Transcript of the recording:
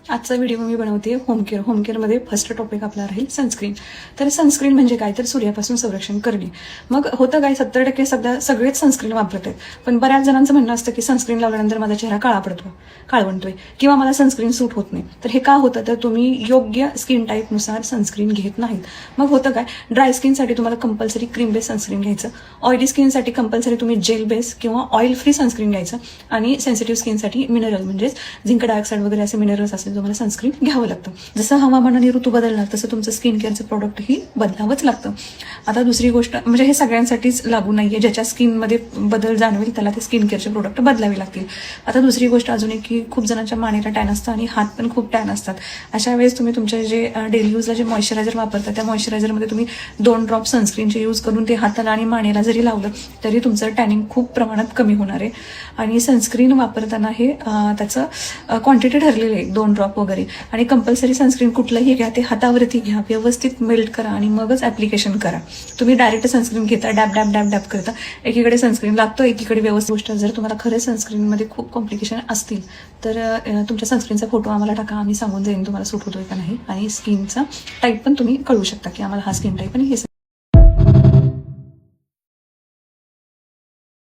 आजचा व्हिडिओ मी बनवते होम केअरमध्ये फर्स्ट टॉपिक आपला राहील सनस्क्रीन. तर सनस्क्रीन म्हणजे काय, तर सूर्यापासून संरक्षण करणे. मग होतं काय, 70% सगळेच सनस्क्रीन वापरत आहेत, पण बऱ्याच जणांचं म्हणणं असतं की सनस्क्रीन लावल्यानंतर माझा चेहरा काळवंटोय किंवा मला सनस्क्रीन सूट होत नाही. तर हे का होतं, तर तुम्ही योग्य स्किन टाईपनुसार सनस्क्रीन घेत नाहीत. मग होतं काय, ड्राय स्किनसाठी तुम्हाला कंपल्सरी क्रीम बेस सनस्क्रीन घ्यायचं, ऑइली स्किनसाठी कंपल्सरी तुम्ही जेल बेस किंवा ऑइल फ्री सनस्क्रीन घ्यायचं, आणि सेन्सिटिव्ह स्किनसाठी मिनरल म्हणजेच झिंक डायऑक्साईड वगैरे असे मिनरल्स असले तुम्हाला सनस्क्रीन घ्यावं लागतं. जसं हवामानाने ऋतू बदलणार तसं तुमचं स्किन केअरचं प्रोडक्टही बदलावंच लागतं. आता दुसरी गोष्ट म्हणजे हे सगळ्यांसाठीच लागू नाहीये, ज्याच्या स्किनमध्ये बदल जाणवेल त्याला ते स्किन केअरचे प्रोडक्ट बदलावे लागतील. आता दुसरी गोष्ट अजून एक की खूप जणांच्या मानेला टॅन असतं आणि हात पण खूप टॅन असतात. अशा वेळेस तुम्ही तुमचे जे डेली यूजला जे मॉइश्चरायझर वापरता त्या मॉइश्चरायझरमध्ये तुम्ही 2 ड्रॉप सनस्क्रीनचे यूज करून ते हाताला आणि मानेला जरी लावलं तरी तुमचं टॅनिंग खूप प्रमाणात कमी होणार आहे. आणि सनस्क्रीन वापरताना हे त्याचं क्वांटिटी ठरलेली आहे, 2 ड्रॉप वगैरे. आणि कंपल्सरी सनस्क्रीन कुठलंही घ्या ते हातावरती घ्या, व्यवस्थित मेल्ट करा आणि मगच ॲप्लिकेशन करा. तुम्ही डायरेक्ट सनस्क्रीन घेता, डॅब डॅब डॅब डॅब करता, एकीकडे सनस्क्रीन लागतो एकीकडे व्यवस्थित. गोष्ट जर तुम्हाला खरं सनस्क्रीनमध्ये खूप कॉम्प्लिकेशन असतील तर तुमच्या सनस्क्रीनचा फोटो आम्हाला टाका, आम्ही सांगून जाईन तुम्हाला सूट होतोय का नाही. आणि स्किनचा टाईप पण तुम्ही कळू शकता की आम्हाला हा स्किन टाईप आणि हे